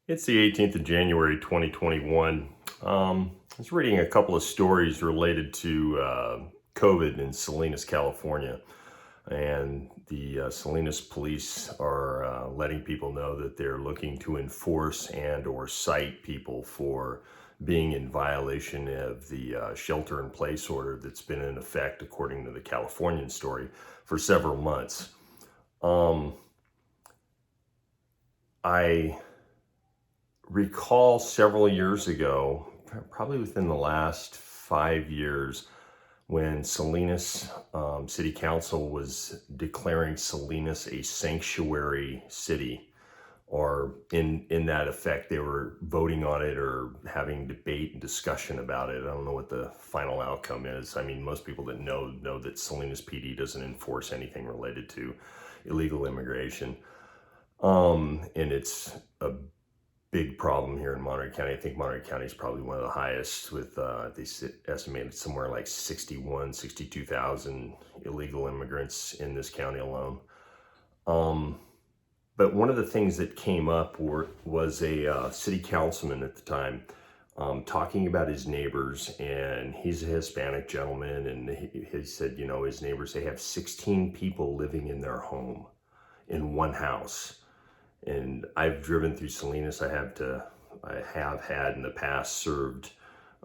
It's the 18th of January, 2021. I was reading a couple of stories related to COVID in Salinas, California. And the Salinas police are letting people know that they're looking to enforce and or cite people for being in violation of the shelter-in-place order that's been in effect, according to the Californian story, for several months. I recall several years ago, probably within the last 5 years, when Salinas City Council was declaring Salinas a sanctuary city, or in that effect, they were voting on it or having debate and discussion about it. I don't know what the final outcome is. I mean, most people that know that Salinas PD doesn't enforce anything related to illegal immigration. And it's a big problem here in Monterey County. I think Monterey County is probably one of the highest with, they estimated somewhere like 62,000 illegal immigrants in this county alone. But one of the things that came up was a city councilman at the time talking about his neighbors, and he's a Hispanic gentleman, and he said, his neighbors, they have 16 people living in their home in one house. And I've driven through Salinas. I have had in the past served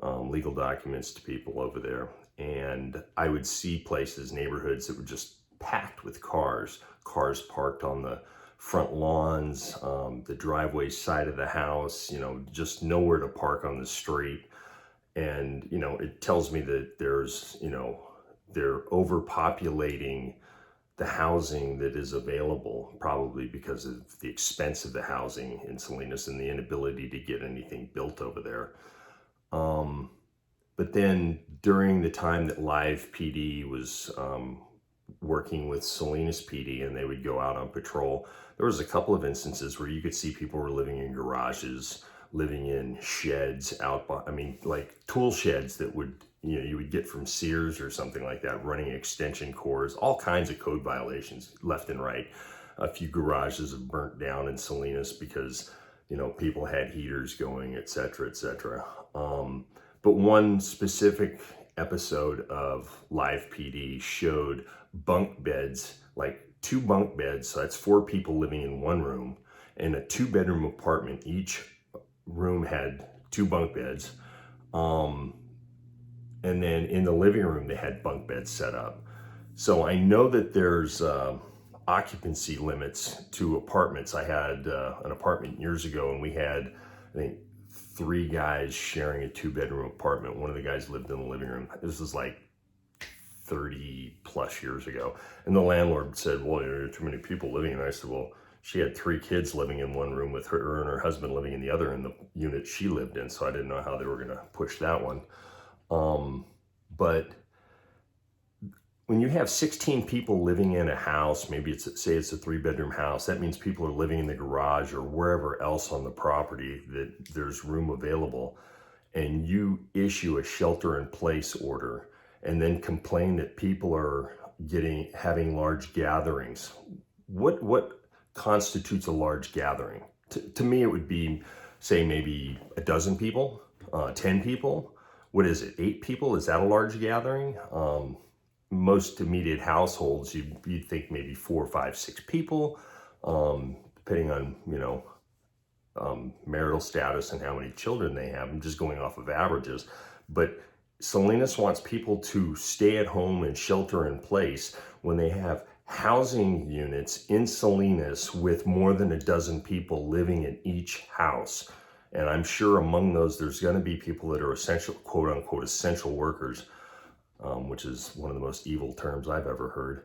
legal documents to people over there. And I would see places, neighborhoods that were just packed with cars parked on the front lawns, the driveway side of the house, just nowhere to park on the street. And, it tells me that there's, they're overpopulating the housing that is available, probably because of the expense of the housing in Salinas and the inability to get anything built over there. But then during the time that Live PD was working with Salinas PD and they would go out on patrol, there was a couple of instances where you could see people were living in garages, living in sheds like tool sheds that you would get from Sears or something like that, running extension cords, all kinds of code violations left and right. A few garages have burnt down in Salinas because, people had heaters going, et cetera, et cetera. But one specific episode of Live PD showed bunk beds, like 2 bunk beds. So that's 4 people living in one room, in a 2-bedroom apartment. Each room had 2 bunk beds. And then in the living room, they had bunk beds set up. So I know that there's occupancy limits to apartments. I had an apartment years ago, and we had, I think, 3 guys sharing a 2-bedroom apartment. One of the guys lived in the living room. This was like 30 plus years ago. And the landlord said, well, there are too many people living in there. I said, well, she had 3 kids living in one room with her and her husband living in the other, in the unit she lived in. So I didn't know how they were going to push that one. But when you have 16 people living in a house, maybe say it's a 3-bedroom house, that means people are living in the garage or wherever else on the property that there's room available, and you issue a shelter-in-place order and then complain that people are having large gatherings. What constitutes a large gathering? To me, it would be, say, maybe a dozen people, 10 people. What is it, 8 people? Is that a large gathering? Most immediate households, you'd think maybe 4, 5, 6 people, depending on, marital status and how many children they have. I'm just going off of averages. But Salinas wants people to stay at home and shelter in place when they have housing units in Salinas with more than a dozen people living in each house. And I'm sure among those, there's going to be people that are essential, quote unquote, essential workers, which is one of the most evil terms I've ever heard.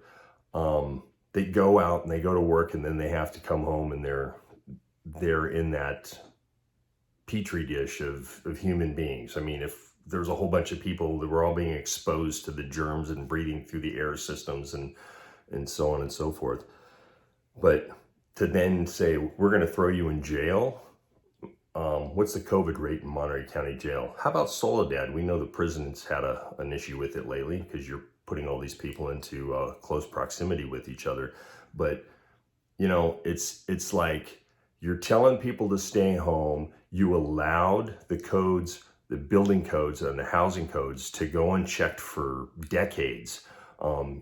They go out and they go to work, and then they have to come home, and they're in that petri dish of human beings. I mean, if there's a whole bunch of people that were all being exposed to the germs and breathing through the air systems and so on and so forth. But to then say, we're going to throw you in jail. What's the COVID rate in Monterey County Jail? How about Soledad? We know the prison's had an issue with it lately because you're putting all these people into close proximity with each other. But, it's like You're telling people to stay home. You allowed the codes, the building codes and the housing codes to go unchecked for decades.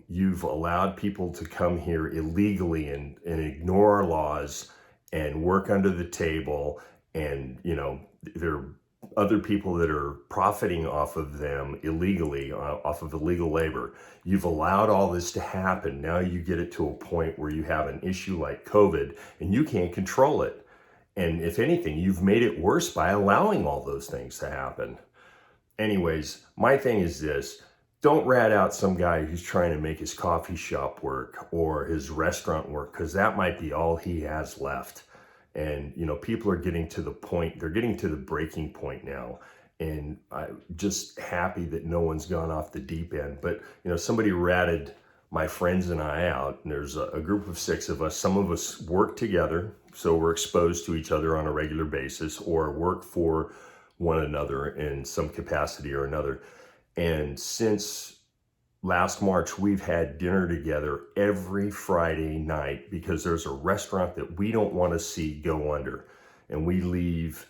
You've allowed people to come here illegally and ignore our laws and work under the table. And, there are other people that are profiting off of them illegally, off of illegal labor. You've allowed all this to happen. Now you get it to a point where you have an issue like COVID and you can't control it. And if anything, you've made it worse by allowing all those things to happen. Anyways, my thing is this: don't rat out some guy who's trying to make his coffee shop work or his restaurant work, because that might be all he has left. And, people are getting to the point, they're getting to the breaking point now. And I'm just happy that no one's gone off the deep end. But, somebody ratted my friends and I out, and there's a group of 6 of us. Some of us work together, so we're exposed to each other on a regular basis, or work for one another in some capacity or another. And since last March, we've had dinner together every Friday night because there's a restaurant that we don't want to see go under. And we leave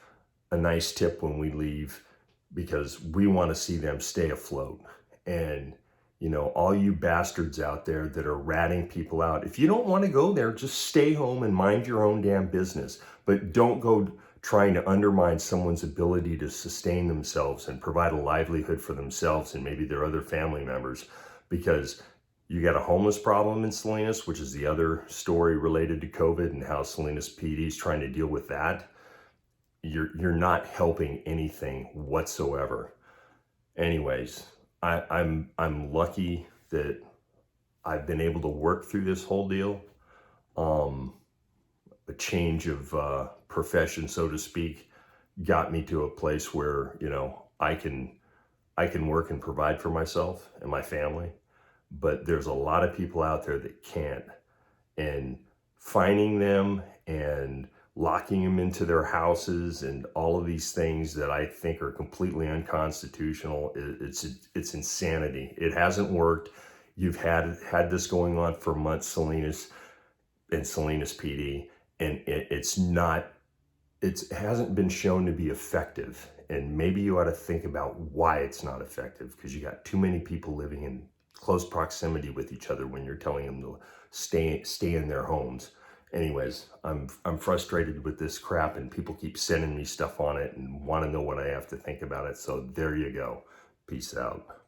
a nice tip when we leave because we want to see them stay afloat. And, all you bastards out there that are ratting people out, if you don't want to go there, just stay home and mind your own damn business. But don't go trying to undermine someone's ability to sustain themselves and provide a livelihood for themselves and maybe their other family members, because you got a homeless problem in Salinas, which is the other story related to COVID and how Salinas PD is trying to deal with that. You're not helping anything whatsoever. Anyways, I'm lucky that I've been able to work through this whole deal. A change of profession, so to speak, got me to a place where I can work and provide for myself and my family. But there's a lot of people out there that can't, and finding them and locking them into their houses and all of these things that I think are completely unconstitutional. It's insanity. It hasn't worked. You've had this going on for months, Salinas and Salinas PD, and it hasn't been shown to be effective. And maybe you ought to think about why it's not effective, because you got too many people living in close proximity with each other when you're telling them to stay in their homes. Anyways, I'm frustrated with this crap, and people keep sending me stuff on it and want to know what I have to think about it. So there you go. Peace out.